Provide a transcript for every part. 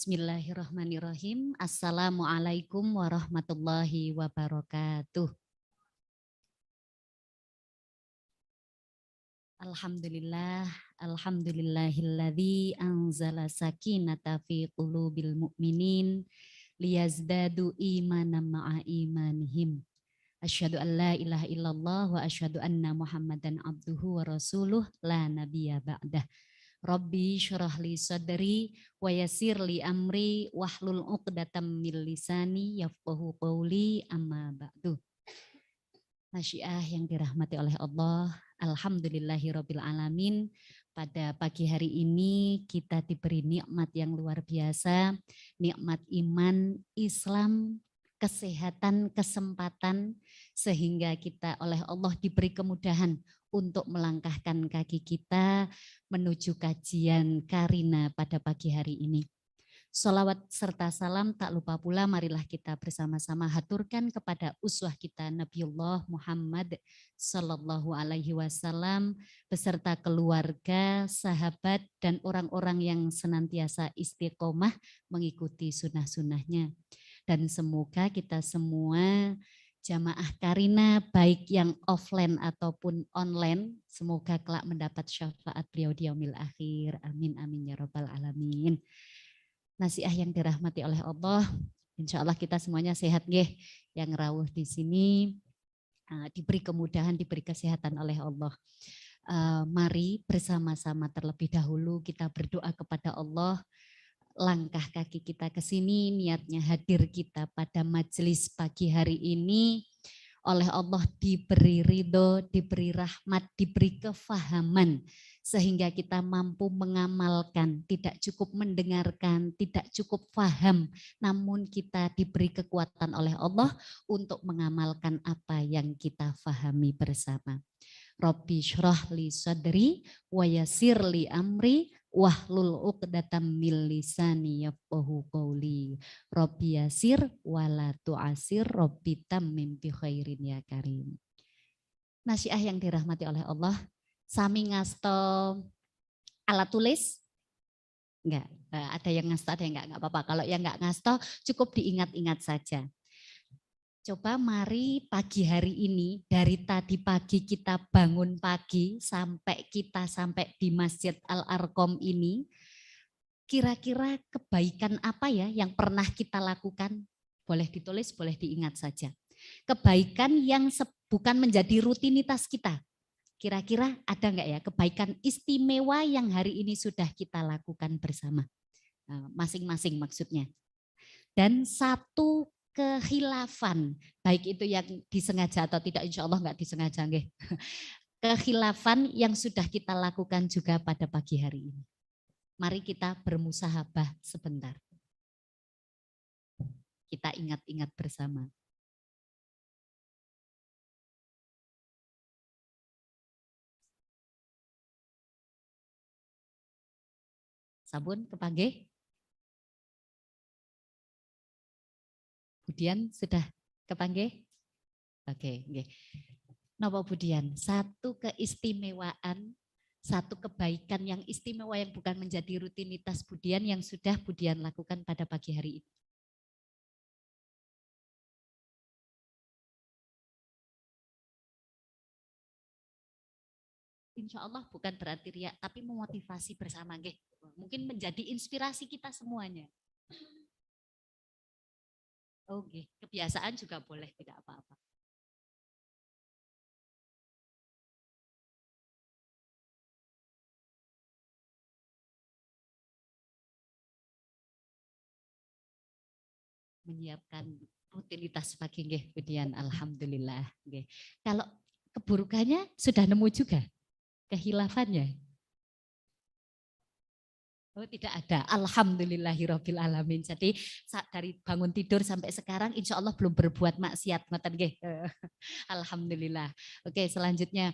Bismillahirrahmanirrahim. Assalamualaikum warahmatullahi wabarakatuh. Alhamdulillah, alhamdulillahilladzi anzala sakinata fi qulubil mu'minin liyazdadu imanan ma'a imanihim. Asyhadu an la ilaha illallah wa asyhadu anna Muhammadan abduhu wa rasuluh la nabiyya ba'dah. Rabbi syurah li sadri wa yassir li amri wahlul 'uqdatam min lisani yafqahu qawli amma ba'du. Masyiah yang dirahmati oleh Allah, alhamdulillahirabbil alamin. Pada pagi hari ini kita diberi nikmat yang luar biasa, nikmat iman, Islam, kesehatan, kesempatan, sehingga kita oleh Allah diberi kemudahan untuk melangkahkan kaki kita menuju kajian Karina pada pagi hari ini. Sholawat serta salam tak lupa pula marilah kita bersama-sama haturkan kepada uswah kita Nabiullah Muhammad Sallallahu Alaihi Wasallam beserta keluarga, sahabat dan orang-orang yang senantiasa istiqomah mengikuti sunnah-sunnahnya. Dan semoga kita semua jamaah Karina baik yang offline ataupun online semoga kelak mendapat syafaat beliau di yaumil akhir. Amin amin ya rabbal alamin. Nasiah yang dirahmati oleh Allah, insya Allah kita semuanya sehat nggih, yang rawuh di sini diberi kemudahan, diberi kesehatan oleh Allah. Mari bersama-sama terlebih dahulu kita berdoa kepada Allah. Langkah kaki kita ke sini, niatnya hadir kita pada majelis pagi hari ini oleh Allah diberi ridho, diberi rahmat, diberi kefahaman sehingga kita mampu mengamalkan, tidak cukup mendengarkan, tidak cukup faham, namun kita diberi kekuatan oleh Allah untuk mengamalkan apa yang kita fahami bersama. Rabbi syrah li sadri wa yassir li amri wahlul 'uqdatam min lisani yafqahu qawli. Rabbi yassir wala tu'asir rabbi tammim bi khairin ya karim. Nasiah yang dirahmati oleh Allah, sami ngasto alat tulis? Enggak, ada yang ngasto, ada yang enggak apa-apa. Kalau yang enggak ngasto cukup diingat-ingat saja. Coba mari pagi hari ini, dari tadi pagi kita bangun pagi sampai kita sampai di Masjid Al-Arqam ini, kira-kira kebaikan apa ya yang pernah kita lakukan? Boleh ditulis, boleh diingat saja. Kebaikan yang bukan menjadi rutinitas kita. Kira-kira ada enggak ya kebaikan istimewa yang hari ini sudah kita lakukan bersama? Masing-masing maksudnya. Dan satu kehilafan, baik itu yang disengaja atau tidak, insya Allah enggak disengaja. Kehilafan yang sudah kita lakukan juga pada pagi hari ini. Mari kita bermusahabah sebentar. Kita ingat-ingat bersama. Sabun kepanggih? Budian sudah kepanggih? Oke, oke. Napa Budian? Satu keistimewaan, satu kebaikan yang istimewa yang bukan menjadi rutinitas Budian yang sudah Budian lakukan pada pagi hari ini. Insya Allah bukan berarti riak, tapi memotivasi bersama. Mungkin menjadi inspirasi kita semuanya. Oke, kebiasaan juga boleh, tidak apa-apa. Menyiapkan rutinitas pagi nggih Budian, alhamdulillah nggih. Kalau keburukannya sudah nemu juga kehilafannya? Oh tidak ada, alhamdulillahirabbil alamin. Jadi dari bangun tidur sampai sekarang insya Allah belum berbuat maksiat, ngoten nggih. Alhamdulillah. Oke, selanjutnya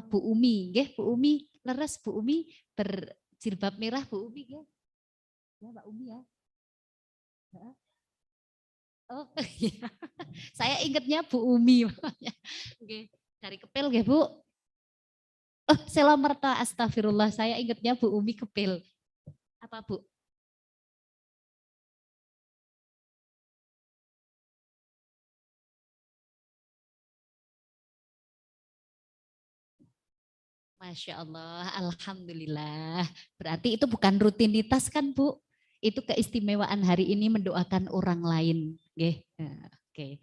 Bu Umi, nggih Bu Umi, leres Bu Umi berjilbab merah Bu Umi nggih. Ya Mbak Umi ya. Oh iya. Saya ingatnya Bu Umi. Oke, dari Kepil nggih Bu. Oh, Selamerta, astagfirullah. Saya ingatnya Bu Umi Kepil. Apa Bu? Masya Allah, Alhamdulillah. Berarti itu bukan rutinitas kan Bu? Itu keistimewaan hari ini mendoakan orang lain. Oke. Oke.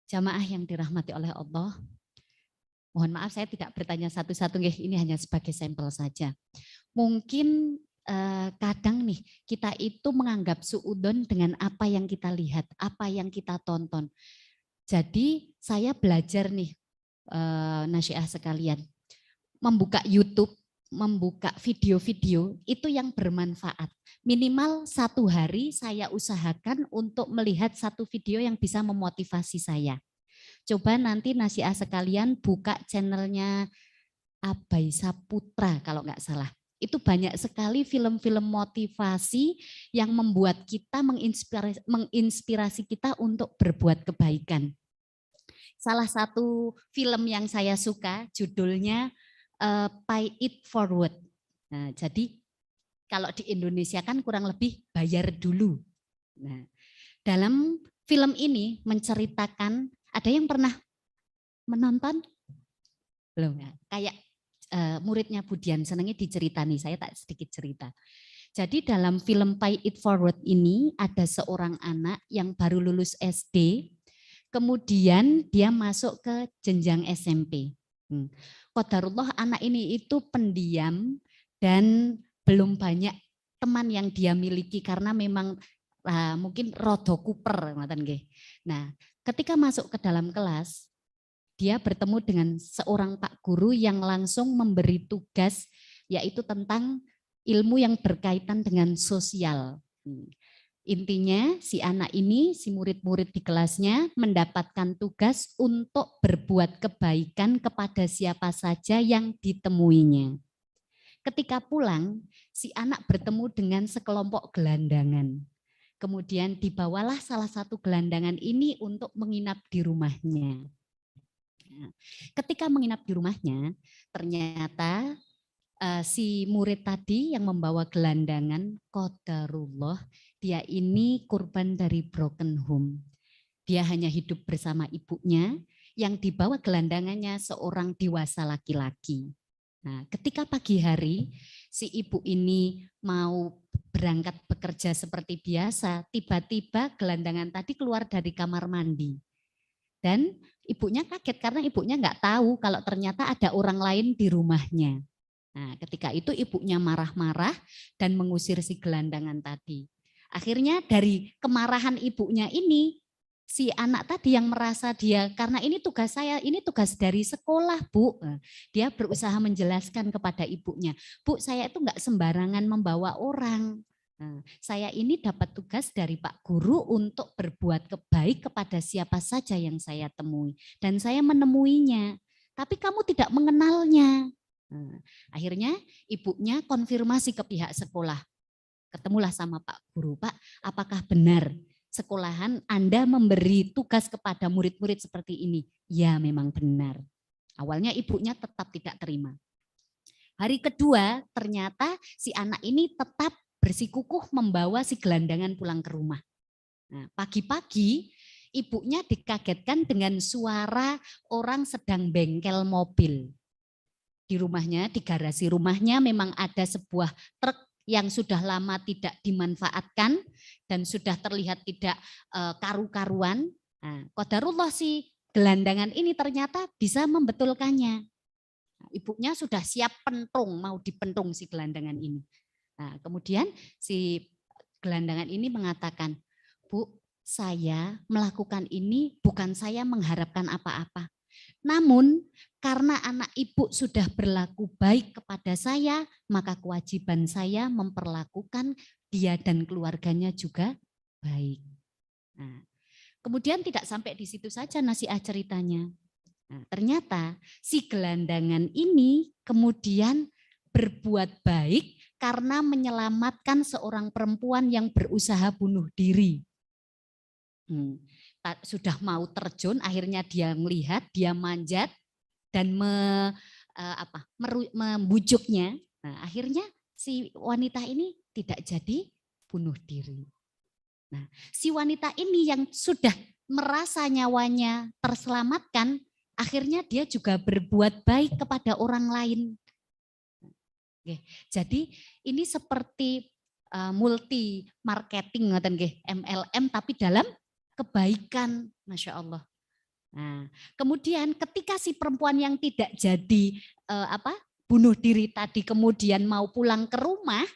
Jamaah yang dirahmati oleh Allah. Mohon maaf saya tidak bertanya satu-satu. Ini hanya sebagai sampel saja. Mungkin kadang nih kita itu menganggap suudon dengan apa yang kita lihat, apa yang kita tonton. Jadi saya belajar nih nasihat sekalian. Membuka YouTube, membuka video-video itu yang bermanfaat. Minimal 1 hari saya usahakan untuk melihat 1 video yang bisa memotivasi saya. Coba nanti nasihat sekalian buka channelnya Abai Saputra kalau nggak salah. Itu banyak sekali film-film motivasi yang membuat kita menginspirasi kita untuk berbuat kebaikan. Salah satu film yang saya suka judulnya Pay It Forward. Nah, jadi kalau di Indonesia kan kurang lebih bayar dulu. Nah, dalam film ini menceritakan, ada yang pernah menonton? Belum ya? Kayak muridnya Budian, senangnya diceritani, saya tak sedikit cerita. Jadi dalam film Pay It Forward ini ada seorang anak yang baru lulus SD, kemudian dia masuk ke jenjang SMP. Qadarullah anak ini itu pendiam dan belum banyak teman yang dia miliki karena memang mungkin rodo kuper. Nah, ketika masuk ke dalam kelas, dia bertemu dengan seorang Pak Guru yang langsung memberi tugas yaitu tentang ilmu yang berkaitan dengan sosial. Intinya si anak ini, si murid-murid di kelasnya mendapatkan tugas untuk berbuat kebaikan kepada siapa saja yang ditemuinya. Ketika pulang, si anak bertemu dengan sekelompok gelandangan. Kemudian dibawalah salah satu gelandangan ini untuk menginap di rumahnya. Ketika menginap di rumahnya, ternyata si murid tadi yang membawa gelandangan, qadarullah, dia ini korban dari broken home. Dia hanya hidup bersama ibunya, yang dibawa gelandangannya seorang dewasa laki-laki. Nah, ketika pagi hari si ibu ini mau berangkat bekerja seperti biasa, tiba-tiba gelandangan tadi keluar dari kamar mandi. Dan ibunya kaget karena ibunya nggak tahu kalau ternyata ada orang lain di rumahnya. Nah, ketika itu ibunya marah-marah dan mengusir si gelandangan tadi. Akhirnya dari kemarahan ibunya ini, si anak tadi yang merasa dia, karena ini tugas saya, ini tugas dari sekolah Bu. Dia berusaha menjelaskan kepada ibunya, Bu saya itu enggak sembarangan membawa orang. Saya ini dapat tugas dari Pak Guru untuk berbuat baik kepada siapa saja yang saya temui. Dan saya menemuinya, tapi kamu tidak mengenalnya. Akhirnya ibunya konfirmasi ke pihak sekolah. Ketemulah sama Pak Guru, Pak apakah benar sekolahan Anda memberi tugas kepada murid-murid seperti ini? Ya memang benar. Awalnya ibunya tetap tidak terima. Hari kedua ternyata si anak ini tetap bersikukuh membawa si gelandangan pulang ke rumah. Nah, pagi-pagi ibunya dikagetkan dengan suara orang sedang bengkel mobil. Di rumahnya, di garasi rumahnya memang ada sebuah truk yang sudah lama tidak dimanfaatkan dan sudah terlihat tidak karu-karuan. Nah, qadarullah si gelandangan ini ternyata bisa membetulkannya. Nah, ibunya sudah siap pentung, mau dipentung si gelandangan ini. Nah, kemudian si gelandangan ini mengatakan, Bu, saya melakukan ini bukan saya mengharapkan apa-apa. Namun karena anak ibu sudah berlaku baik kepada saya, maka kewajiban saya memperlakukan dia dan keluarganya juga baik. Nah, kemudian tidak sampai di situ saja nasihat ceritanya. Nah, ternyata si gelandangan ini kemudian berbuat baik karena menyelamatkan seorang perempuan yang berusaha bunuh diri. Sudah mau terjun, akhirnya dia melihat, dia manjat dan membujuknya. Nah, akhirnya si wanita ini tidak jadi bunuh diri. Nah, si wanita ini yang sudah merasa nyawanya terselamatkan, akhirnya dia juga berbuat baik kepada orang lain. Jadi ini seperti multi marketing MLM tapi dalam kebaikan, Masya Allah. Nah, kemudian ketika si perempuan yang tidak jadi bunuh diri tadi kemudian mau pulang ke rumah,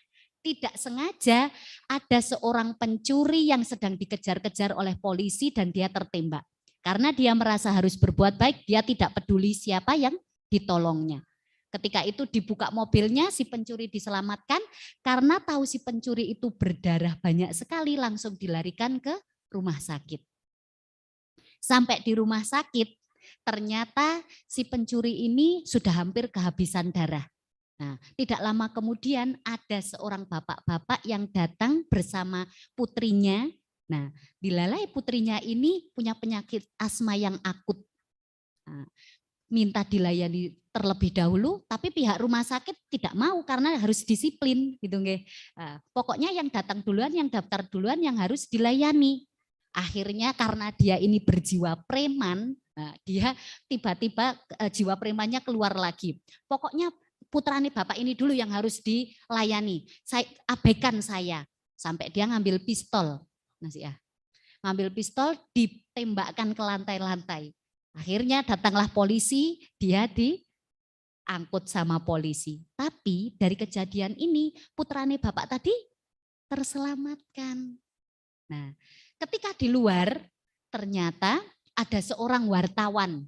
tidak sengaja ada seorang pencuri yang sedang dikejar-kejar oleh polisi dan dia tertembak. Karena dia merasa harus berbuat baik, dia tidak peduli siapa yang ditolongnya. Ketika itu dibuka mobilnya, si pencuri diselamatkan, karena tahu si pencuri itu berdarah banyak sekali, langsung dilarikan ke rumah sakit. Sampai di rumah sakit, ternyata si pencuri ini sudah hampir kehabisan darah. Nah, tidak lama kemudian ada seorang bapak-bapak yang datang bersama putrinya. Nah, dilalai putrinya ini punya penyakit asma yang akut. Nah, minta dilayani terlebih dahulu, tapi pihak rumah sakit tidak mau karena harus disiplin gitu nggih. Nah, pokoknya yang datang duluan, yang daftar duluan yang harus dilayani. Akhirnya karena dia ini berjiwa preman, nah, dia tiba-tiba jiwa premannya keluar lagi. Pokoknya putrane bapak ini dulu yang harus dilayani. Saya abaikan saya sampai dia ngambil pistol. Ngambil pistol ditembakkan ke lantai-lantai. Akhirnya datanglah polisi, dia diangkut sama polisi. Tapi dari kejadian ini putrane bapak tadi terselamatkan. Nah, ketika di luar ternyata ada seorang wartawan.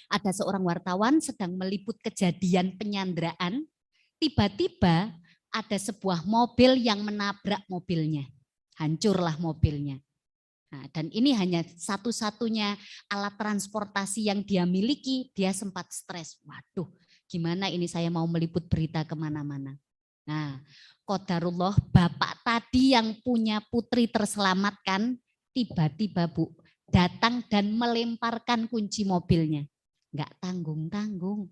Ada seorang wartawan sedang meliput kejadian penyanderaan. Tiba-tiba ada sebuah mobil yang menabrak mobilnya. Hancurlah mobilnya. Nah, dan ini hanya satu-satunya alat transportasi yang dia miliki, dia sempat stres. Waduh, gimana ini saya mau meliput berita kemana-mana. Nah, qadarullah bapak tadi yang punya putri terselamatkan, tiba-tiba Bu, datang dan melemparkan kunci mobilnya. Enggak tanggung-tanggung.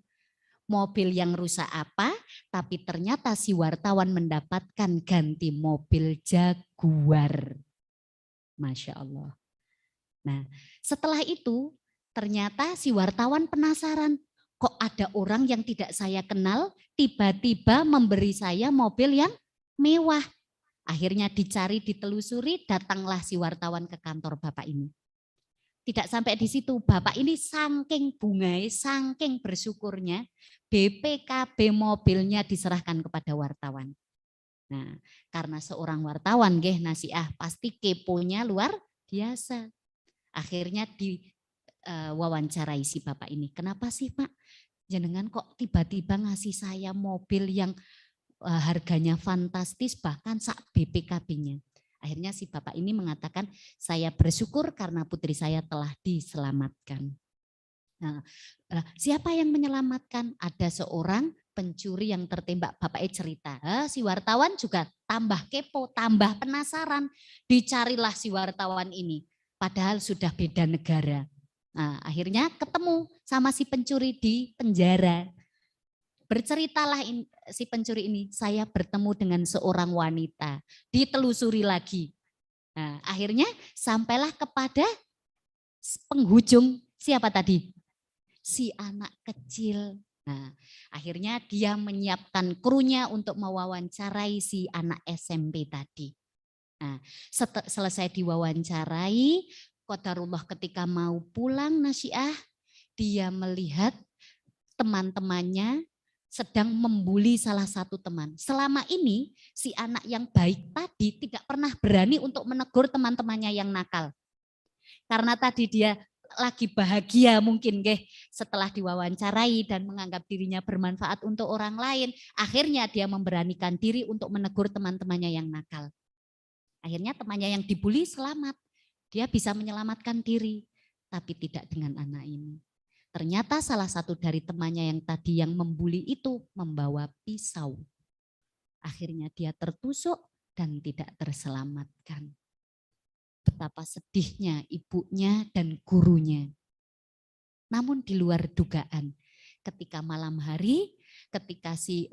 Mobil yang rusak apa, tapi ternyata si wartawan mendapatkan ganti mobil Jaguar. Masya Allah. Nah, setelah itu ternyata si wartawan penasaran, kok ada orang yang tidak saya kenal tiba-tiba memberi saya mobil yang mewah. Akhirnya dicari, ditelusuri, datanglah si wartawan ke kantor bapak ini. Tidak sampai di situ, bapak ini saking bungai, saking bersyukurnya, BPKB mobilnya diserahkan kepada wartawan. Nah, karena seorang wartawan nasiah pasti keponya luar biasa. Akhirnya diwawancarai si bapak ini. Kenapa sih Pak? Jenengan kok tiba-tiba ngasih saya mobil yang harganya fantastis bahkan sak BPKB-nya. Akhirnya si bapak ini mengatakan saya bersyukur karena putri saya telah diselamatkan. Nah, siapa yang menyelamatkan? Ada seorang pencuri yang tertembak. Bapaknya cerita, si wartawan juga tambah kepo, tambah penasaran. Dicarilah si wartawan ini, padahal sudah beda negara. Nah, akhirnya ketemu sama si pencuri di penjara. Berceritalah si pencuri ini, saya bertemu dengan seorang wanita. Ditelusuri lagi. Nah, akhirnya sampailah kepada penghujung, siapa tadi? Si anak kecil. Nah, akhirnya dia menyiapkan krunya untuk mewawancarai si anak SMP tadi. Nah, selesai diwawancarai, qadarullah ketika mau pulang nasiah, dia melihat teman-temannya sedang membuli salah satu teman. Selama ini si anak yang baik tadi tidak pernah berani untuk menegur teman-temannya yang nakal. Karena tadi dia lagi bahagia mungkin setelah diwawancarai dan menganggap dirinya bermanfaat untuk orang lain, akhirnya dia memberanikan diri untuk menegur teman-temannya yang nakal. Akhirnya temannya yang dibuli selamat, dia bisa menyelamatkan diri, tapi tidak dengan anak ini. Ternyata salah satu dari temannya yang tadi yang membuli itu membawa pisau. Akhirnya dia tertusuk dan tidak terselamatkan. Betapa sedihnya ibunya dan gurunya. Namun di luar dugaan, ketika malam hari, ketika si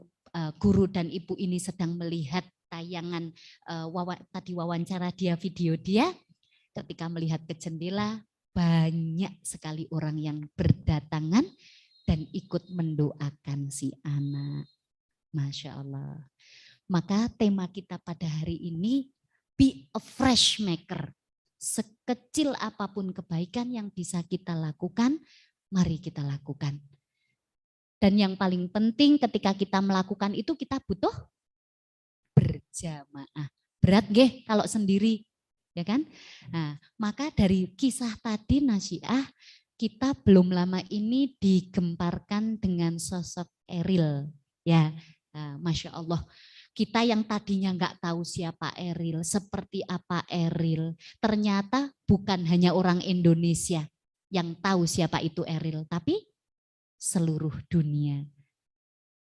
guru dan ibu ini sedang melihat tayangan tadi wawancara dia, video dia, ketika melihat ke jendela, banyak sekali orang yang berdatangan dan ikut mendoakan si anak. Masya Allah. Maka tema kita pada hari ini, be a fresh maker. Sekecil apapun kebaikan yang bisa kita lakukan, mari kita lakukan. Dan yang paling penting ketika kita melakukan itu kita butuh berjamaah. Berat nggih kalau sendiri, ya kan? Nah, maka dari kisah tadi Nasyiah, kita belum lama ini digemparkan dengan sosok Eril, ya. Nah, Masya Allah. Kita yang tadinya nggak tahu siapa Eril, seperti apa Eril, ternyata bukan hanya orang Indonesia yang tahu siapa itu Eril, tapi seluruh dunia.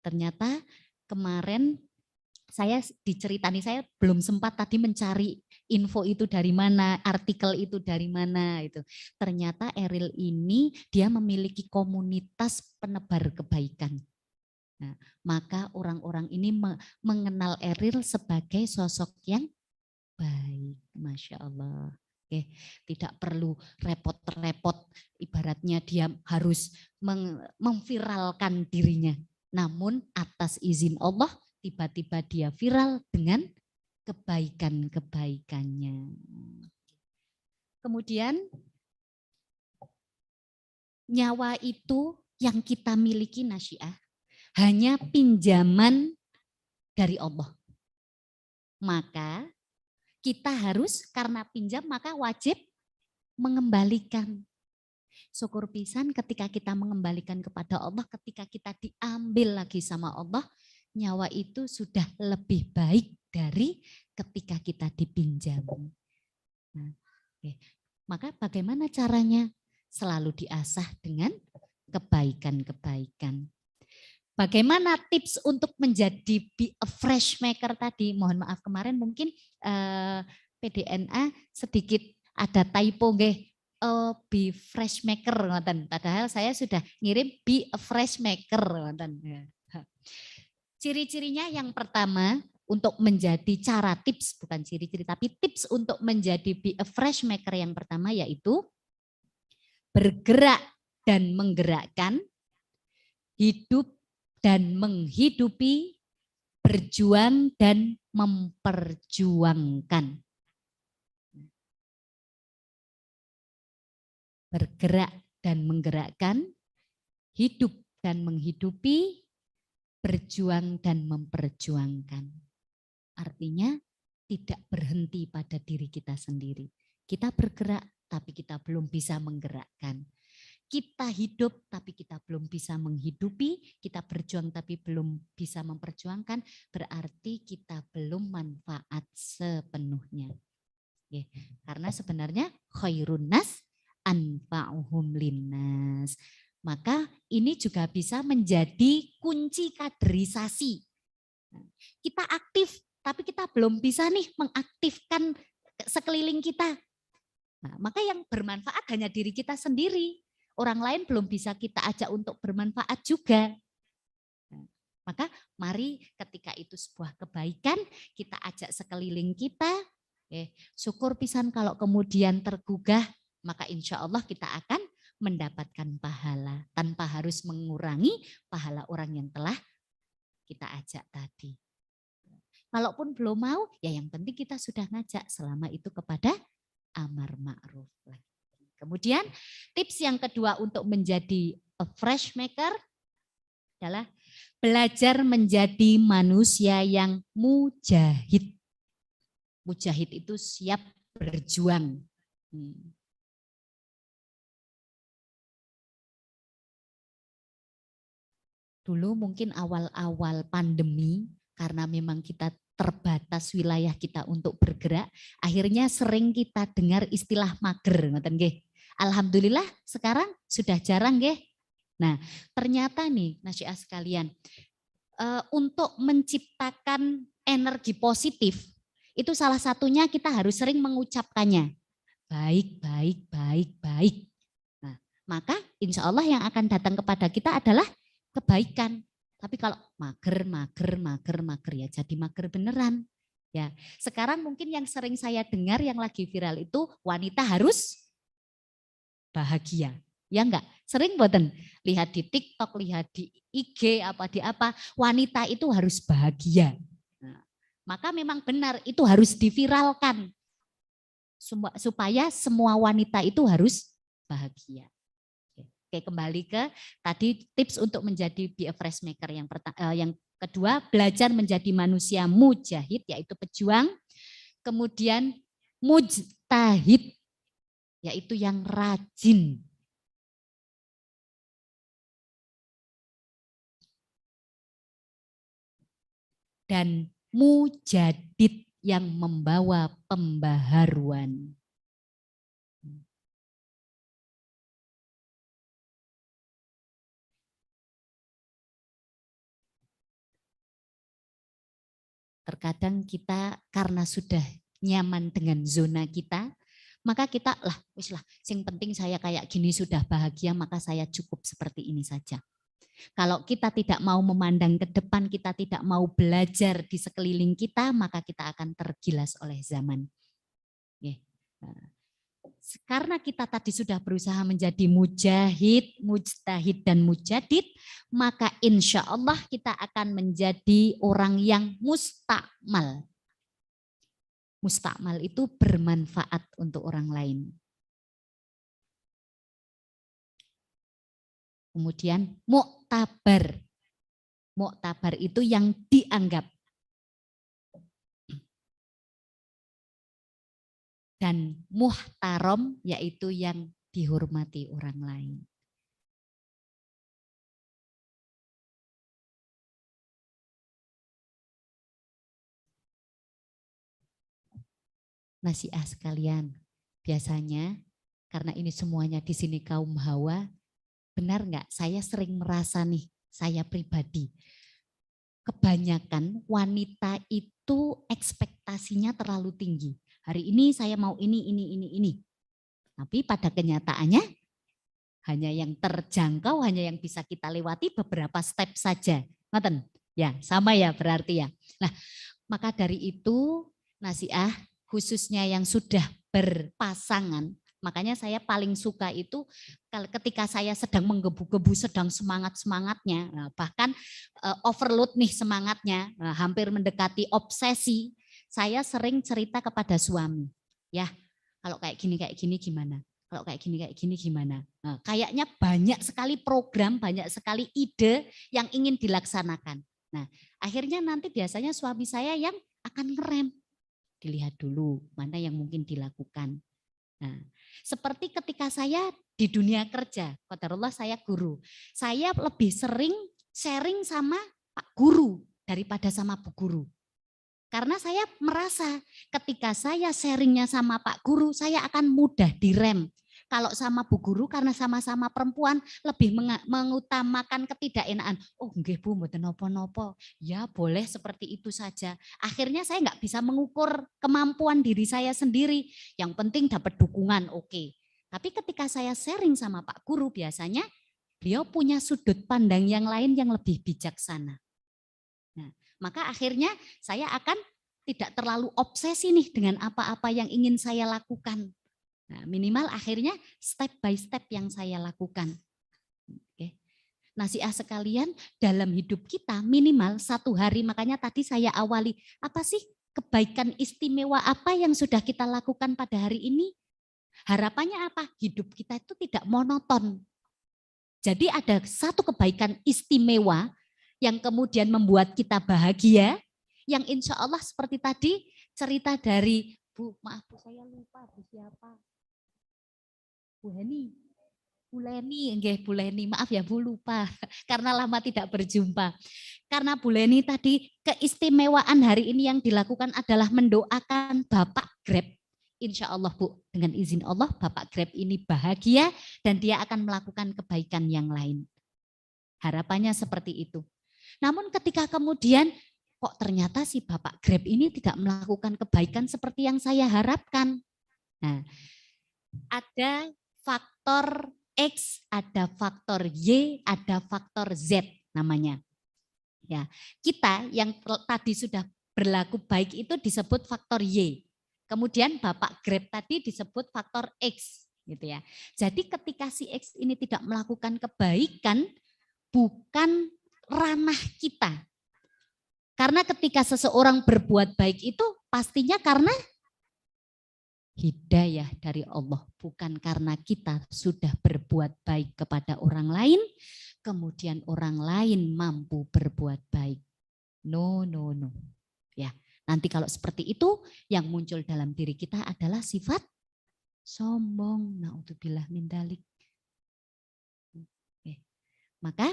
Ternyata kemarin saya diceritani, saya belum sempat tadi mencari info itu dari mana, artikel itu dari mana itu. Ternyata Eril ini dia memiliki komunitas penebar kebaikan. Nah, maka orang-orang ini mengenal Eril sebagai sosok yang baik, Masya Allah. Oke, tidak perlu repot-repot, ibaratnya dia harus memviralkan dirinya. Namun atas izin Allah, tiba-tiba dia viral dengan kebaikan-kebaikannya. Kemudian nyawa itu yang kita miliki Nasyiah, hanya pinjaman dari Allah. Maka kita harus karena pinjam maka wajib mengembalikan. Syukur pisan ketika kita mengembalikan kepada Allah, ketika kita diambil lagi sama Allah, nyawa itu sudah lebih baik dari ketika kita dipinjam. Nah, maka bagaimana caranya? Selalu diasah dengan kebaikan-kebaikan. Bagaimana tips untuk menjadi be a fresh maker tadi? Mohon maaf kemarin mungkin PDNA sedikit ada typo nggih. Be fresh maker ngoten. Padahal saya sudah ngirim be a fresh maker ngoten. Ciri-cirinya yang pertama untuk menjadi cara tips, bukan ciri-ciri tapi tips untuk menjadi be a fresh maker yang pertama yaitu bergerak dan menggerakkan, hidup dan menghidupi, berjuang dan memperjuangkan. Bergerak dan menggerakkan, hidup dan menghidupi, berjuang dan memperjuangkan. Artinya tidak berhenti pada diri kita sendiri. Kita bergerak tapi kita belum bisa menggerakkan. Kita hidup tapi kita belum bisa menghidupi, kita berjuang tapi belum bisa memperjuangkan, berarti kita belum manfaat sepenuhnya. Oke. Karena sebenarnya khairun nas anfa'uhum linnas. Maka ini juga bisa menjadi kunci kaderisasi. Kita aktif tapi kita belum bisa nih mengaktifkan sekeliling kita. Nah, maka yang bermanfaat hanya diri kita sendiri. Orang lain belum bisa kita ajak untuk bermanfaat juga. Nah, maka mari ketika itu sebuah kebaikan, kita ajak sekeliling kita. Syukur pisan kalau kemudian tergugah, maka insya Allah kita akan mendapatkan pahala. Tanpa harus mengurangi pahala orang yang telah kita ajak tadi. Kalaupun belum mau, ya yang penting kita sudah ngajak selama itu kepada amar ma'ruf. Kemudian tips yang kedua untuk menjadi a fresh maker adalah belajar menjadi manusia yang mujahid. Mujahid itu siap berjuang. Dulu mungkin awal-awal pandemi karena memang kita terbatas wilayah kita untuk bergerak, akhirnya sering kita dengar istilah mager, ngoten nggih. Alhamdulillah sekarang sudah jarang nggih. Nah, ternyata nih Nasyiah sekalian, untuk menciptakan energi positif, itu salah satunya kita harus sering mengucapkannya. Baik, baik, baik, baik. Nah, maka insya Allah yang akan datang kepada kita adalah kebaikan. Tapi kalau mager, ya jadi mager beneran. Ya, sekarang mungkin yang sering saya dengar yang lagi viral itu wanita harus bahagia. Ya enggak? Sering boten lihat di TikTok, lihat di IG, apa di apa, wanita itu harus bahagia. Nah, maka memang benar itu harus diviralkan supaya semua wanita itu harus bahagia. Oke, kembali ke tadi tips untuk menjadi be a fresh maker yang kedua, belajar menjadi manusia mujahid yaitu pejuang. Kemudian mujtahid yaitu yang rajin. Dan mujadid yang membawa pembaharuan. Terkadang kita karena sudah nyaman dengan zona kita, maka kita wis lah, sing penting saya kayak gini sudah bahagia, maka saya cukup seperti ini saja. Kalau kita tidak mau memandang ke depan, kita tidak mau belajar di sekeliling kita, maka kita akan tergilas oleh zaman. Karena kita tadi sudah berusaha menjadi mujahid, mujtahid, dan mujadid, maka insya Allah kita akan menjadi orang yang mustakmal. Mustakmal itu bermanfaat untuk orang lain. Kemudian muktabar. Muktabar itu yang dianggap. Dan muhtaram yaitu yang dihormati orang lain. Nasihat sekalian, biasanya karena ini semuanya di sini kaum hawa, benar nggak? Saya sering merasa nih, saya pribadi, kebanyakan wanita itu ekspektasinya terlalu tinggi. Hari ini saya mau ini. Tapi pada kenyataannya hanya yang terjangkau, hanya yang bisa kita lewati beberapa step saja. Ngoten? Ya, sama ya berarti ya. Nah, maka dari itu nasihat khususnya yang sudah berpasangan, makanya saya paling suka itu ketika saya sedang menggebu-gebu, sedang semangat-semangatnya, bahkan overload nih semangatnya, hampir mendekati obsesi, saya sering cerita kepada suami, ya kalau kayak gini gimana? Kalau kayak gini gimana? Nah, kayaknya banyak sekali program, banyak sekali ide yang ingin dilaksanakan. Nah, akhirnya nanti biasanya suami saya yang akan ngerem. Dilihat dulu mana yang mungkin dilakukan. Nah, seperti ketika saya di dunia kerja, qadarullah saya guru. Saya lebih sering sharing sama Pak Guru daripada sama Bu Guru. Karena saya merasa ketika saya sharingnya sama Pak Guru, saya akan mudah direm. Kalau sama Bu Guru karena sama-sama perempuan lebih mengutamakan ketidakenaan. Oh nggih Bu, mboten napa-napa. Ya boleh seperti itu saja. Akhirnya saya nggak bisa mengukur kemampuan diri saya sendiri. Yang penting dapat dukungan, oke. Tapi ketika saya sharing sama Pak Guru biasanya beliau punya sudut pandang yang lain yang lebih bijaksana. Nah, maka akhirnya saya akan tidak terlalu obsesi nih dengan apa-apa yang ingin saya lakukan. Nah, minimal akhirnya step by step yang saya lakukan. Oke. Nasihat sekalian, dalam hidup kita minimal satu hari, makanya tadi saya awali, apa sih kebaikan istimewa apa yang sudah kita lakukan pada hari ini? Harapannya apa? Hidup kita itu tidak monoton. Jadi ada satu kebaikan istimewa yang kemudian membuat kita bahagia, yang insya Allah seperti tadi cerita dari Bu, maaf Bu saya lupa Bu siapa. Bu Heni, Bu Leni, enggak Bu Leni, maaf ya Bu lupa karena lama tidak berjumpa. Karena Bu Leni tadi keistimewaan hari ini yang dilakukan adalah mendoakan Bapak Grab. Insya Allah Bu, dengan izin Allah Bapak Grab ini bahagia dan dia akan melakukan kebaikan yang lain. Harapannya seperti itu. Namun ketika kemudian kok ternyata si Bapak Grab ini tidak melakukan kebaikan seperti yang saya harapkan. Nah, ada faktor X, ada faktor Y, ada faktor Z namanya. Ya, kita yang tadi sudah berlaku baik itu disebut faktor Y. Kemudian Bapak Grab tadi disebut faktor X. gitu ya. Jadi ketika si X ini tidak melakukan kebaikan, bukan ranah kita. Karena ketika seseorang berbuat baik itu pastinya karena hidayah dari Allah, bukan karena kita sudah berbuat baik kepada orang lain, kemudian orang lain mampu berbuat baik. No, no, no. Ya, nanti kalau seperti itu yang muncul dalam diri kita adalah sifat sombong. Naudzubillah min dzalik. Maka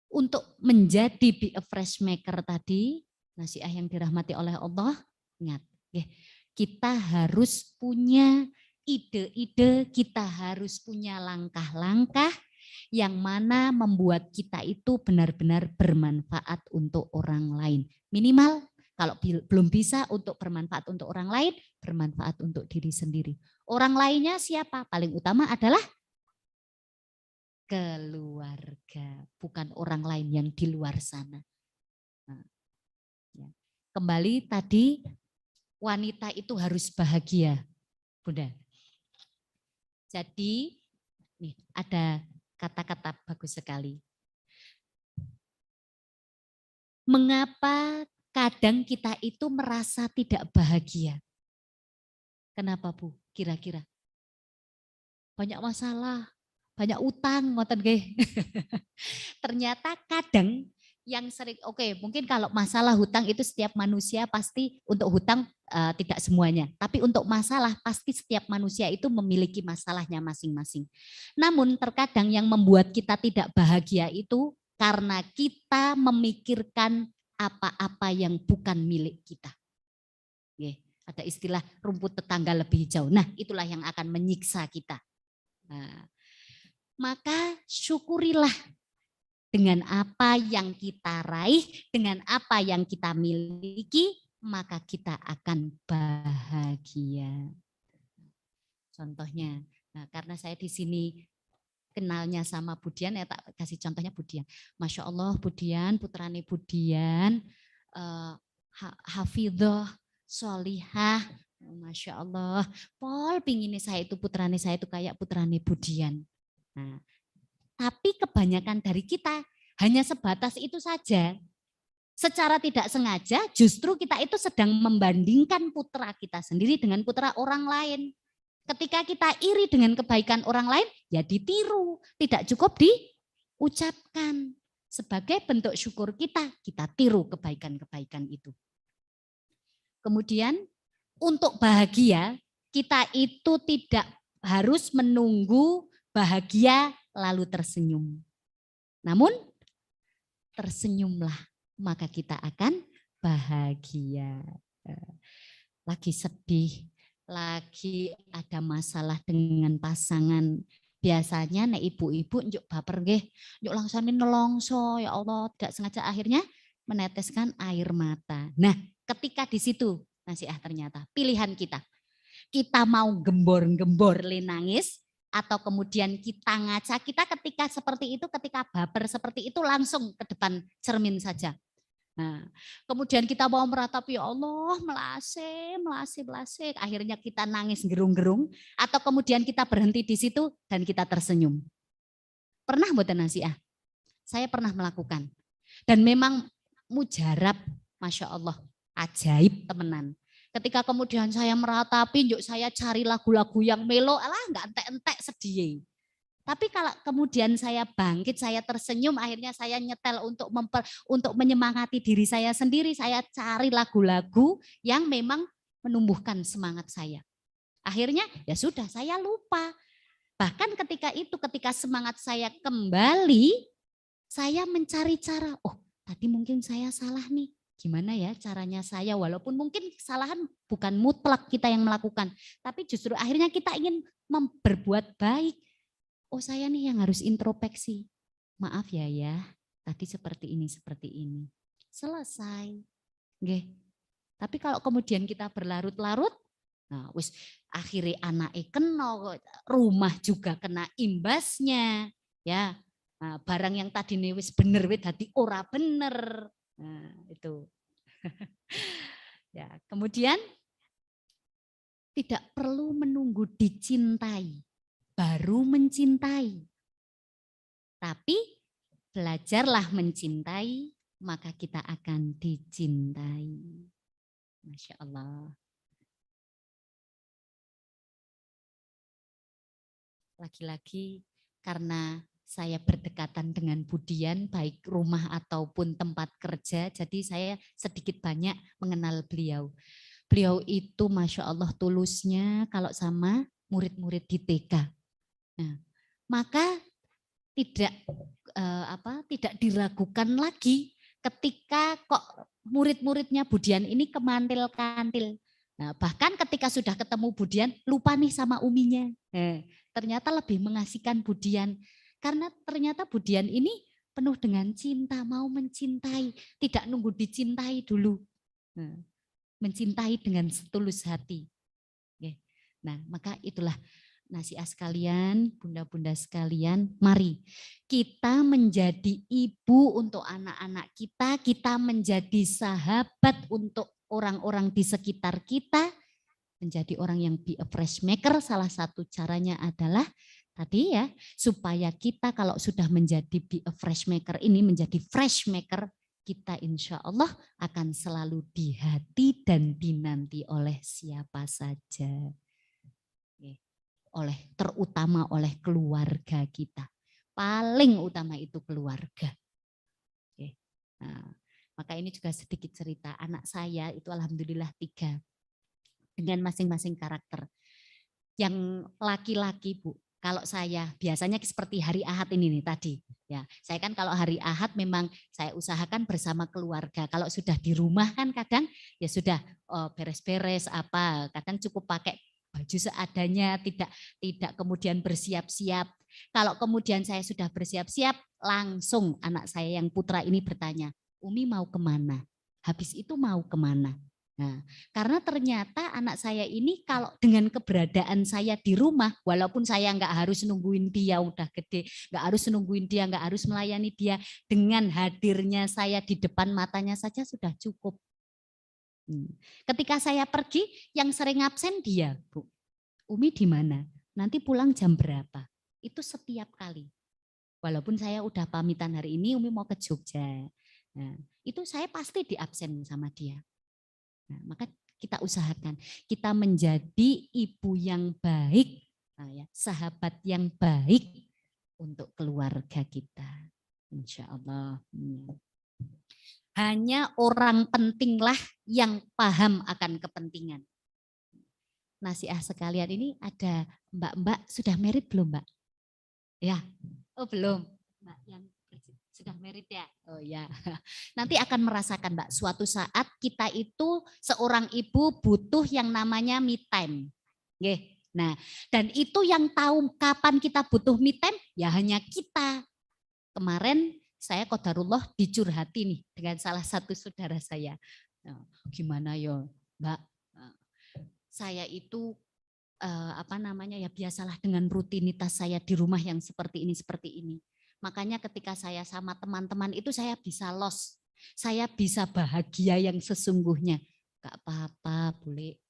untuk menjadi be a fresh maker tadi, nasihat yang dirahmati oleh Allah, ingat, kita harus punya ide-ide, kita harus punya langkah-langkah yang mana membuat kita itu benar-benar bermanfaat untuk orang lain. Minimal kalau belum bisa untuk bermanfaat untuk orang lain, bermanfaat untuk diri sendiri. Orang lainnya siapa? Paling utama adalah keluarga, bukan orang lain yang di luar sana. Nah, ya. Kembali tadi, wanita itu harus bahagia, Bunda. Jadi, nih ada kata-kata bagus sekali. Mengapa kadang kita itu merasa tidak bahagia? Kenapa, Bu? Kira-kira? Banyak masalah, banyak utang, ngoten nggih. Ternyata kadang yang sering, mungkin kalau masalah hutang itu setiap manusia pasti untuk hutang tidak semuanya. Tapi untuk masalah pasti setiap manusia itu memiliki masalahnya masing-masing. Namun terkadang yang membuat kita tidak bahagia itu karena kita memikirkan apa-apa yang bukan milik kita. Ada istilah rumput tetangga lebih hijau. Nah, itulah yang akan menyiksa kita. Nah, maka syukurilah dengan apa yang kita raih, dengan apa yang kita miliki, maka kita akan bahagia. Contohnya, nah karena saya di sini kenalnya sama Budian, ya tak kasih contohnya Budian. Masya Allah Budian, putrane Budian, hafidhoh, solihah, Masya Allah. Pol pingin saya itu putrane saya itu kayak putrane Budian. Nah, tapi kebanyakan dari kita hanya sebatas itu saja. Secara tidak sengaja justru kita itu sedang membandingkan putra kita sendiri dengan putra orang lain. Ketika kita iri dengan kebaikan orang lain, ya ditiru. Tidak cukup diucapkan. Sebagai bentuk syukur kita tiru kebaikan-kebaikan itu. Kemudian untuk bahagia, kita itu tidak harus menunggu bahagia lalu tersenyum. Namun tersenyumlah, maka kita akan bahagia. Lagi sedih, lagi ada masalah dengan pasangan. Biasanya nek ibu-ibu njuk baper nggih, njuk langsane nelongso, ya Allah, tidak sengaja akhirnya meneteskan air mata. Nah, ketika di situ ternyata pilihan kita. Kita mau gembor-gembor nangis, atau kemudian kita ngaca, kita ketika seperti itu, ketika baper seperti itu langsung ke depan cermin saja. Nah, kemudian kita mau meratapi, ya Allah, melase, akhirnya kita nangis gerung-gerung, atau kemudian kita berhenti di situ dan kita tersenyum. Pernah mboten nasiah? Saya pernah melakukan. Dan memang mujarab, Masya Allah, ajaib temenan. Ketika kemudian saya meratapi, yuk saya cari lagu-lagu yang melo, alah enggak entek-entek sedih. Tapi kalau kemudian saya bangkit, saya tersenyum, akhirnya saya nyetel untuk menyemangati diri saya sendiri, saya cari lagu-lagu yang memang menumbuhkan semangat saya. Akhirnya ya sudah, saya lupa. Bahkan ketika semangat saya kembali, saya mencari cara, tadi mungkin saya salah nih. Gimana ya caranya saya, walaupun mungkin kesalahan bukan mutlak kita yang melakukan, tapi justru akhirnya kita ingin berbuat baik. Saya nih yang harus introspeksi. Maaf ya, tadi seperti ini. Selesai. Nggih. Tapi kalau kemudian kita berlarut-larut, nah wis akhirnya anak kena, rumah juga kena imbasnya, ya. Nah, barang yang tadi wis bener wis dadi ora bener. Nah, itu. Ya, kemudian tidak perlu menunggu dicintai. baru mencintai. Tapi belajarlah mencintai, maka kita akan dicintai. Masya Allah. Lagi-lagi karena saya berdekatan dengan Budian, baik rumah ataupun tempat kerja, jadi saya sedikit banyak mengenal beliau. Beliau itu Masya Allah tulusnya kalau sama murid-murid di TK. Nah, maka tidak tidak diragukan lagi ketika kok murid-muridnya Budian ini kemantil-kantil. Nah, bahkan ketika sudah ketemu Budian, lupa nih sama uminya. Ternyata lebih mengasihkan Budian. Karena ternyata Budian ini penuh dengan cinta, mau mencintai. Tidak nunggu dicintai dulu. Mencintai dengan setulus hati. Nah, maka itulah nasihat sekalian, bunda-bunda sekalian, mari kita menjadi ibu untuk anak-anak kita, kita menjadi sahabat untuk orang-orang di sekitar kita, menjadi orang yang be a fresh maker. Salah satu caranya adalah tadi ya, supaya kita kalau sudah menjadi be a fresh maker ini, menjadi fresh maker, kita insya Allah akan selalu di hati dan dinanti oleh siapa saja. Terutama oleh keluarga kita. Paling utama itu keluarga. Nah, maka ini juga sedikit cerita. Anak saya itu alhamdulillah 3. Dengan masing-masing karakter. Yang laki-laki Bu, kalau saya biasanya seperti hari Ahad ini nih tadi. Ya, saya kan kalau hari Ahad memang saya usahakan bersama keluarga. Kalau sudah di rumah kan kadang ya sudah beres-beres apa, kadang cukup pakai baju seadanya, tidak kemudian bersiap-siap. Kalau kemudian saya sudah bersiap-siap, langsung anak saya yang putra ini bertanya, Umi mau kemana? Habis itu mau kemana? Nah, karena ternyata anak saya ini kalau dengan keberadaan saya di rumah, walaupun saya nggak harus nungguin dia udah gede, nggak harus nungguin dia, nggak harus melayani dia, dengan hadirnya saya di depan matanya saja sudah cukup. Ketika saya pergi, yang sering absen dia, Bu. Umi di mana? Nanti pulang jam berapa? Itu setiap kali. Walaupun saya udah pamitan hari ini, Umi mau ke Jogja. Nah, itu saya pasti diabsen sama dia. Nah, maka kita usahakan kita menjadi ibu yang baik, sahabat yang baik untuk keluarga kita. Insya Allah. Hanya orang pentinglah yang paham akan kepentingan. Nasihat sekalian ini ada mbak-mbak sudah married belum Mbak? Ya, oh belum. Mbak yang sudah married ya? Oh ya. Nanti akan merasakan Mbak, suatu saat kita itu seorang ibu butuh yang namanya me time. Nah, dan itu yang tahu kapan kita butuh me time, ya hanya kita. Kemarin saya qadarullah dicurhati nih dengan salah satu saudara saya. Gimana ya Mbak, saya itu ya biasalah dengan rutinitas saya di rumah yang seperti ini. Makanya ketika saya sama teman-teman itu saya bisa lost. Saya bisa bahagia yang sesungguhnya. Gak apa-apa, boleh.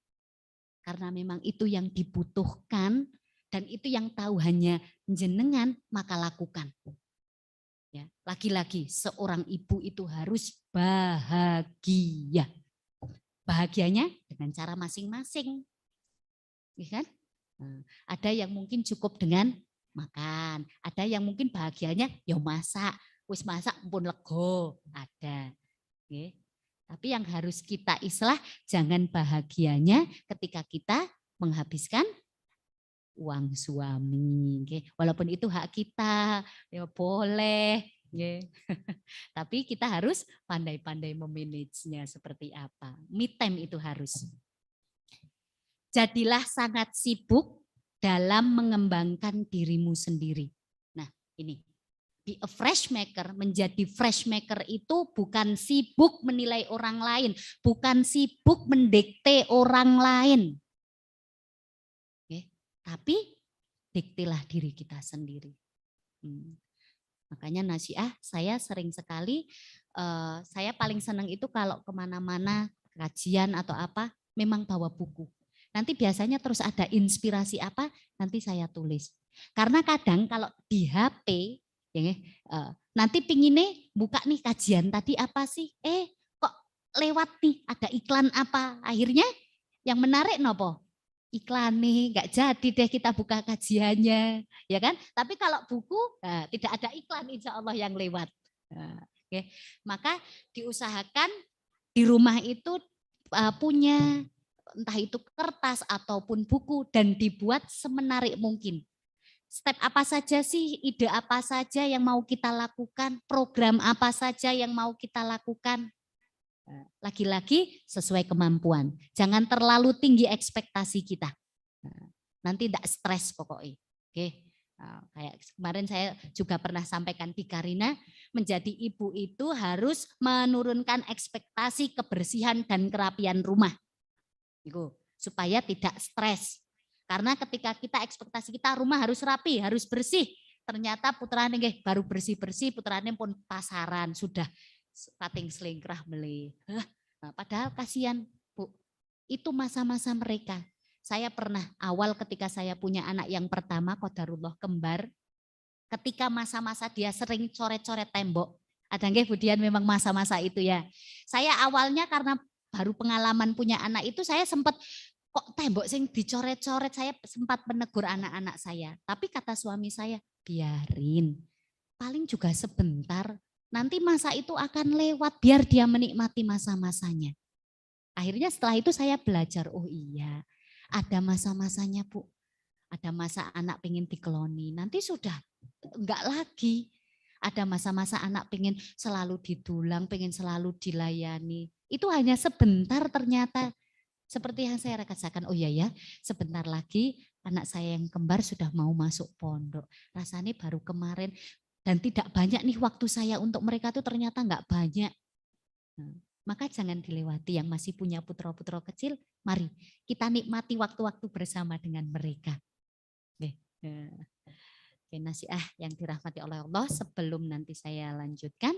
Karena memang itu yang dibutuhkan dan itu yang tahu hanya jenengan, maka lakukan. Ya, lagi-lagi seorang ibu itu harus bahagia. Bahagianya dengan cara masing-masing. Ya kan? Ada yang mungkin cukup dengan makan, ada yang mungkin bahagianya ya masak, wis masak pun lego, ada. Oke. Tapi yang harus kita islah jangan bahagianya ketika kita menghabiskan uang suami. Oke. Walaupun itu hak kita, ya boleh. Oke. Tapi kita harus pandai-pandai memanagenya seperti apa. Me time itu harus. Jadilah sangat sibuk dalam mengembangkan dirimu sendiri. Nah ini, be a fresh maker, menjadi fresh maker itu bukan sibuk menilai orang lain, bukan sibuk mendikte orang lain. Oke, tapi diktilah diri kita sendiri. Makanya nasihat saya sering sekali, saya paling senang itu kalau kemana-mana, kajian atau apa, memang bawa buku. Nanti biasanya terus ada inspirasi apa, nanti saya tulis. Karena kadang kalau di HP, ya, nanti pinginnya buka nih kajian tadi apa sih? Kok lewat nih ada iklan apa? Akhirnya yang menarik nopo? Iklan nih, nggak jadi deh kita buka kajiannya, ya kan? Tapi kalau buku tidak ada iklan, insya Allah yang lewat. Oke. Maka diusahakan di rumah itu punya entah itu kertas ataupun buku dan dibuat semenarik mungkin. Step apa saja sih, ide apa saja yang mau kita lakukan, program apa saja yang mau kita lakukan. Lagi-lagi sesuai kemampuan. Jangan terlalu tinggi ekspektasi kita. Nanti tidak stres pokoknya. Oke. Kayak kemarin saya juga pernah sampaikan di Karina, menjadi ibu itu harus menurunkan ekspektasi kebersihan dan kerapian rumah. Itu supaya tidak stres. Karena ketika kita ekspektasi kita rumah harus rapi, harus bersih. Ternyata putrane nggih baru bersih-bersih, putrane pun pasaran sudah pating selingkrah beli. Nah, padahal kasihan, Bu. Itu masa-masa mereka. Saya pernah awal ketika saya punya anak yang pertama, qadarullah kembar, ketika masa-masa dia sering coret-coret tembok. Ada nggih Bu Dian memang masa-masa itu ya. Saya awalnya karena baru pengalaman punya anak itu saya sempat kok tembok sing dicoret-coret, saya sempat menegur anak-anak saya. Tapi kata suami saya, biarin. Paling juga sebentar, nanti masa itu akan lewat, biar dia menikmati masa-masanya. Akhirnya setelah itu saya belajar, oh iya, ada masa-masanya Bu. Ada masa anak pengen dikeloni, nanti sudah enggak lagi. Ada masa-masa anak pengen selalu didulang, pengen selalu dilayani. Itu hanya sebentar ternyata. Seperti yang saya rasakan, oh iya ya, sebentar lagi anak saya yang kembar sudah mau masuk pondok. Rasanya baru kemarin dan tidak banyak nih waktu saya untuk mereka tuh ternyata enggak banyak. Maka jangan dilewati yang masih punya putra-putra kecil, mari kita nikmati waktu-waktu bersama dengan mereka. Oke, nasihat yang dirahmati oleh Allah, sebelum nanti saya lanjutkan,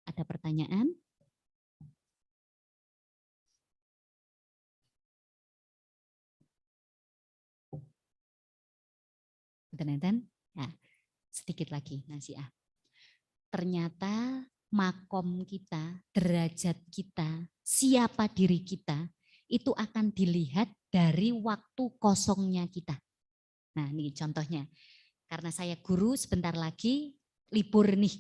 ada pertanyaan? Nah, sedikit lagi nasihat. Ternyata makom kita, derajat kita, siapa diri kita, itu akan dilihat dari waktu kosongnya kita. Nah, ini contohnya. Karena saya guru sebentar lagi libur nih.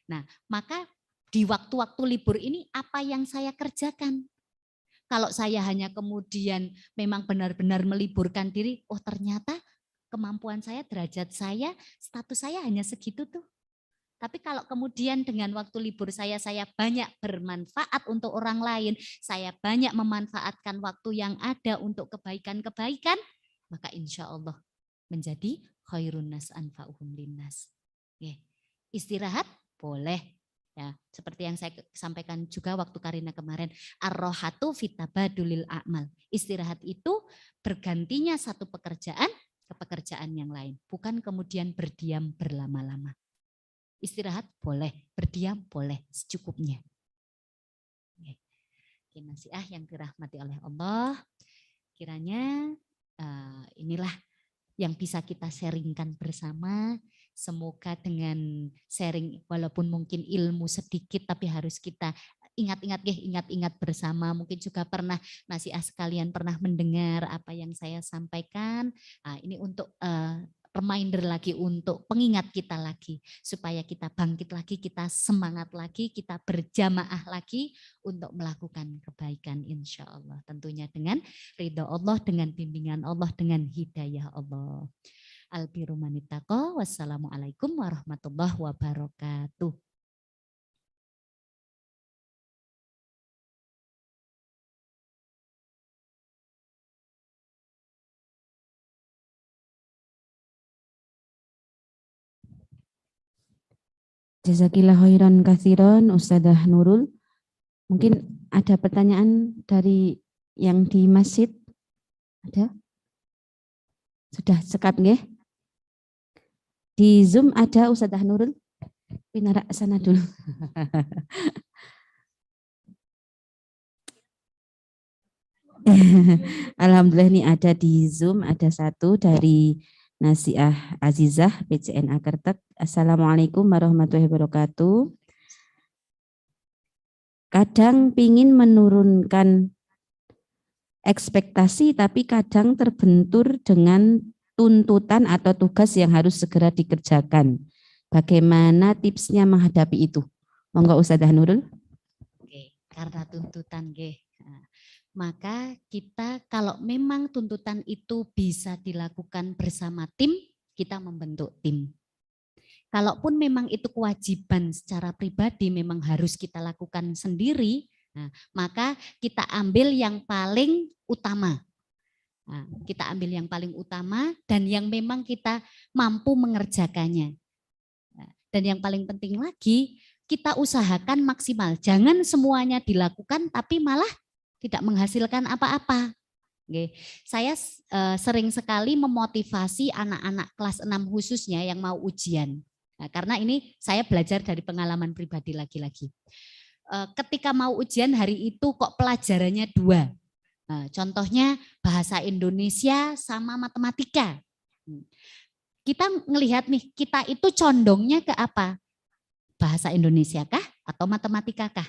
Nah, maka di waktu-waktu libur ini apa yang saya kerjakan? Kalau saya hanya kemudian memang benar-benar meliburkan diri, oh ternyata kemampuan saya, derajat saya, status saya hanya segitu tuh. Tapi kalau kemudian dengan waktu libur saya banyak bermanfaat untuk orang lain, saya banyak memanfaatkan waktu yang ada untuk kebaikan-kebaikan, maka insya Allah menjadi khairun nas anfa'uhum linnas. Istirahat boleh. Ya, seperti yang saya sampaikan juga waktu Karina kemarin, ar-rohatu fitabadulil a'mal. Istirahat itu bergantinya satu pekerjaan ke pekerjaan yang lain, bukan kemudian berdiam berlama-lama. Istirahat boleh, berdiam boleh, secukupnya. Nasihat yang dirahmati oleh Allah, kiranya inilah yang bisa kita sharingkan bersama. Semoga dengan sharing walaupun mungkin ilmu sedikit tapi harus kita ingat-ingat bersama. Mungkin juga pernah nasihat sekalian pernah mendengar apa yang saya sampaikan. Ini untuk reminder lagi, untuk pengingat kita lagi supaya kita bangkit lagi, kita semangat lagi, kita berjamaah lagi untuk melakukan kebaikan insya Allah. Tentunya dengan ridho Allah, dengan bimbingan Allah, dengan hidayah Allah. Albiru manitaqo, wassalamualaikum warahmatullahi wabarakatuh. Jazakillah khairan katsiran Ustadzah Nurul. Mungkin ada pertanyaan dari yang di masjid? Ada? Sudah sekap nggih? Di Zoom ada Ustadzah Nurul? Pinara sana dulu. Alhamdulillah nih ada di Zoom, ada satu dari Nasiah Azizah PCNA Kertek. Assalamualaikum warahmatullahi wabarakatuh. Kadang pingin menurunkan ekspektasi tapi kadang terbentur dengan tuntutan atau tugas yang harus segera dikerjakan. Bagaimana tipsnya menghadapi itu? Monggo Ustazah Nurul. Oke, karena tuntutan nggih. Nah, maka kita kalau memang tuntutan itu bisa dilakukan bersama tim, kita membentuk tim. Kalaupun memang itu kewajiban secara pribadi memang harus kita lakukan sendiri, nah, maka kita ambil yang paling utama. Nah, kita ambil yang paling utama dan yang memang kita mampu mengerjakannya. Nah, dan yang paling penting lagi, kita usahakan maksimal. Jangan semuanya dilakukan tapi malah tidak menghasilkan apa-apa. Oke. Saya sering sekali memotivasi anak-anak kelas 6 khususnya yang mau ujian. Nah, karena ini saya belajar dari pengalaman pribadi lagi-lagi. Ketika mau ujian hari itu kok pelajarannya 2. Nah, contohnya bahasa Indonesia sama matematika. Kita ngelihat nih, kita itu condongnya ke apa? Bahasa Indonesia kah atau matematika kah?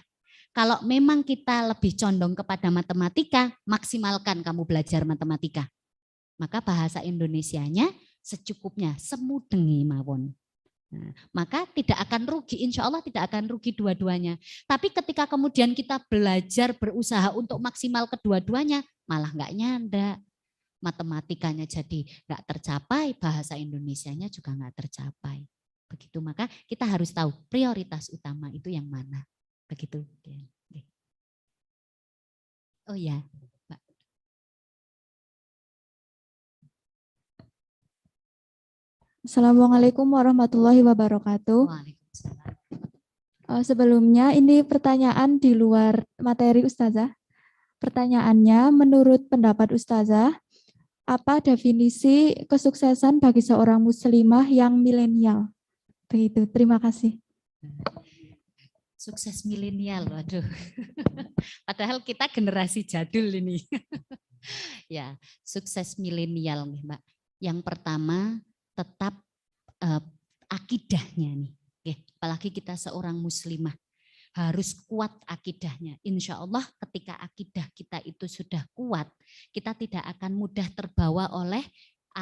Kalau memang kita lebih condong kepada matematika, maksimalkan kamu belajar matematika. Maka bahasa Indonesianya secukupnya, semudengi mawon. Nah, maka tidak akan rugi, insya Allah tidak akan rugi dua-duanya. Tapi ketika kemudian kita belajar berusaha untuk maksimal kedua-duanya, malah nggak nyanda. Matematikanya jadi nggak tercapai, bahasa Indonesianya juga nggak tercapai. Begitu, maka kita harus tahu prioritas utama itu yang mana. Begitu. Oh ya, Pak. Assalamualaikum warahmatullahi wabarakatuh. Waalaikumsalam. Sebelumnya ini pertanyaan di luar materi Ustazah. Pertanyaannya, menurut pendapat Ustazah, apa definisi kesuksesan bagi seorang muslimah yang milenial? Begitu, terima kasih. Sukses milenial, waduh. Padahal kita generasi jadul ini. Ya, sukses milenial nih, Mbak. Yang pertama tetap akidahnya nih. Apalagi kita seorang muslimah. Harus kuat akidahnya. Insya Allah ketika akidah kita itu sudah kuat, kita tidak akan mudah terbawa oleh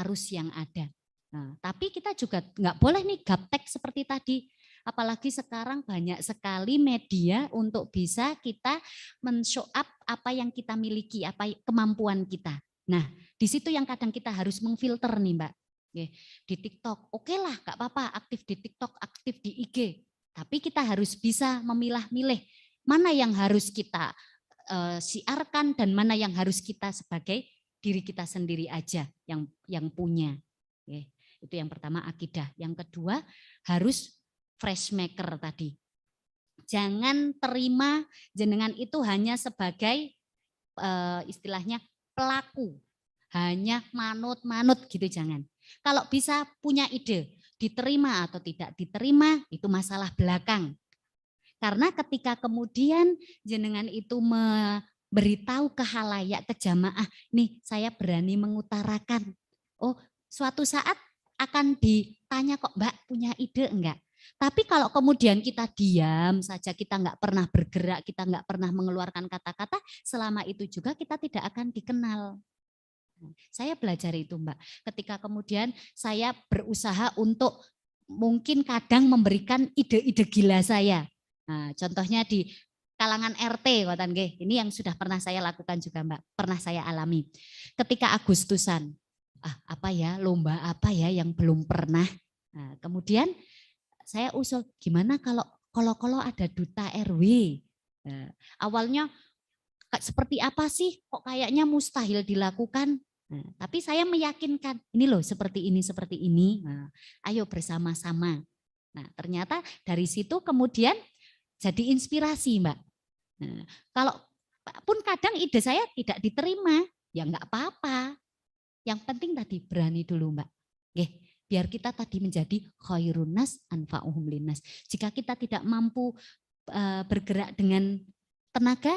arus yang ada. Nah, tapi kita juga nggak boleh nih gaptek seperti tadi. Apalagi sekarang banyak sekali media untuk bisa kita men-show up apa yang kita miliki, apa kemampuan kita. Nah, di situ yang kadang kita harus mengfilter nih Mbak. Di TikTok, oke lah gak apa-apa aktif di TikTok, aktif di IG. Tapi kita harus bisa memilah-milih mana yang harus kita siarkan dan mana yang harus kita sebagai diri kita sendiri aja yang punya. Itu yang pertama akidah. Yang kedua harus fresh maker tadi. Jangan terima jenengan itu hanya sebagai istilahnya pelaku. Hanya manut-manut gitu jangan. Kalau bisa punya ide, diterima atau tidak diterima itu masalah belakang. Karena ketika kemudian jenengan itu memberitahu ke halayak, ke jamaah, nih saya berani mengutarakan. Oh, suatu saat akan ditanya kok Mbak punya ide enggak? Tapi kalau kemudian kita diam saja, kita enggak pernah bergerak, kita enggak pernah mengeluarkan kata-kata, selama itu juga kita tidak akan dikenal. Saya belajar itu Mbak, ketika kemudian saya berusaha untuk mungkin kadang memberikan ide-ide gila saya. Nah, contohnya di kalangan RT, ini yang sudah pernah saya lakukan juga Mbak, pernah saya alami. Ketika Agustusan, lomba apa ya yang belum pernah. Nah, kemudian saya usul gimana kalau ada duta RW. Nah, awalnya seperti apa sih kok kayaknya mustahil dilakukan. Nah, tapi saya meyakinkan ini loh seperti ini. Nah, ayo bersama-sama. Nah, ternyata dari situ kemudian jadi inspirasi Mbak. Nah, kalau pun kadang ide saya tidak diterima, ya enggak apa-apa. Yang penting tadi berani dulu Mbak. Biar kita tadi menjadi khairun nas anfa'uhum linnas. Jika kita tidak mampu bergerak dengan tenaga,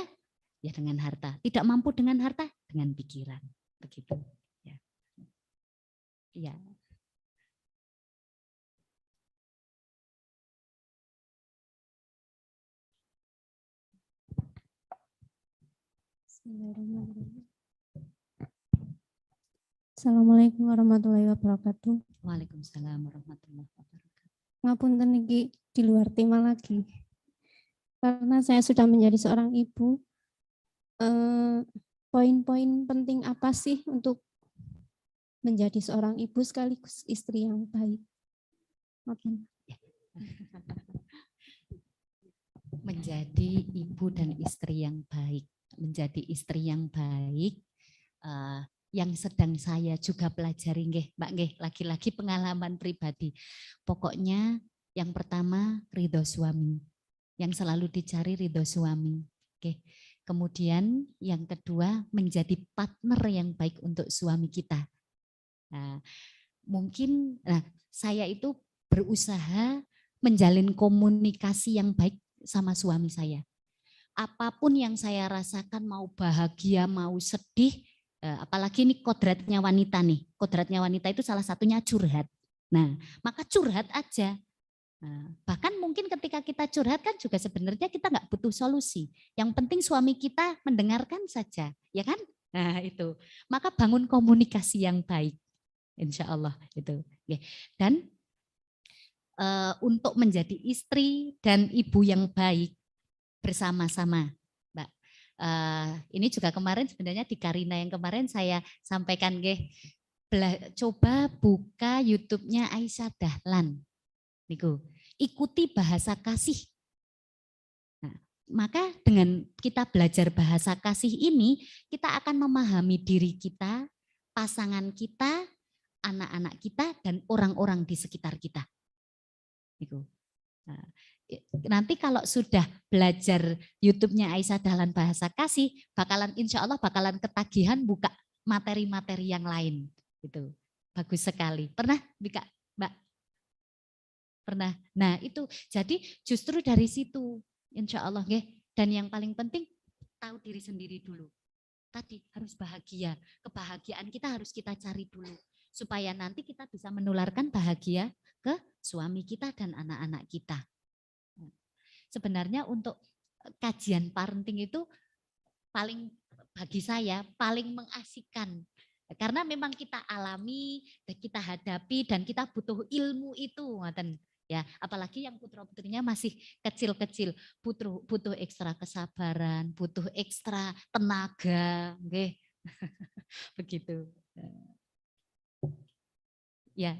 ya dengan harta. Tidak mampu dengan harta, dengan pikiran. Begitu. Ya. Ya. Bismillahirrahmanirrahim. Assalamualaikum warahmatullahi wabarakatuh. Waalaikumsalam warahmatullahi wabarakatuh. Ngapunten niki di luar tema lagi. Karena saya sudah menjadi seorang ibu, poin-poin penting apa sih untuk menjadi seorang ibu sekaligus istri yang baik? Ngapunten. Menjadi ibu dan istri yang baik. Menjadi istri yang baik, yang sedang saya juga pelajari, Mbak, lagi-lagi pengalaman pribadi. Pokoknya yang pertama ridho suami, yang selalu dicari ridho suami. Oke. Kemudian yang kedua menjadi partner yang baik untuk suami kita. Nah, mungkin saya itu berusaha menjalin komunikasi yang baik sama suami saya. Apapun yang saya rasakan, mau bahagia, mau sedih, apalagi ini kodratnya wanita nih. Kodratnya wanita itu salah satunya curhat. Nah, maka curhat aja. Nah, bahkan mungkin ketika kita curhat kan juga sebenarnya kita nggak butuh solusi. Yang penting suami kita mendengarkan saja, ya kan? Nah itu. Maka bangun komunikasi yang baik, insya Allah itu. Dan untuk menjadi istri dan ibu yang baik bersama-sama, Mbak. Ini juga kemarin sebenarnya di Karina yang kemarin saya sampaikan, coba buka YouTube-nya Aisyah Dahlan. Niku, ikuti bahasa kasih. Nah, maka dengan kita belajar bahasa kasih ini, kita akan memahami diri kita, pasangan kita, anak-anak kita, dan orang-orang di sekitar kita. Niku. Nah, nanti kalau sudah belajar YouTube-nya Aisyah Dahlan bahasa kasih, insya Allah bakalan ketagihan buka materi-materi yang lain. Gitu. Bagus sekali. Pernah, Mbak? Pernah. Nah itu, jadi justru dari situ, insya Allah. Dan yang paling penting, tahu diri sendiri dulu. Tadi harus bahagia. Kebahagiaan kita harus kita cari dulu. Supaya nanti kita bisa menularkan bahagia ke suami kita dan anak-anak kita. Sebenarnya untuk kajian parenting itu bagi saya paling mengasihkan. Karena memang kita alami, kita hadapi, dan kita butuh ilmu itu. Ya, apalagi yang putra-putrinya masih kecil-kecil, butuh ekstra kesabaran, butuh ekstra tenaga. Begitu. Ya.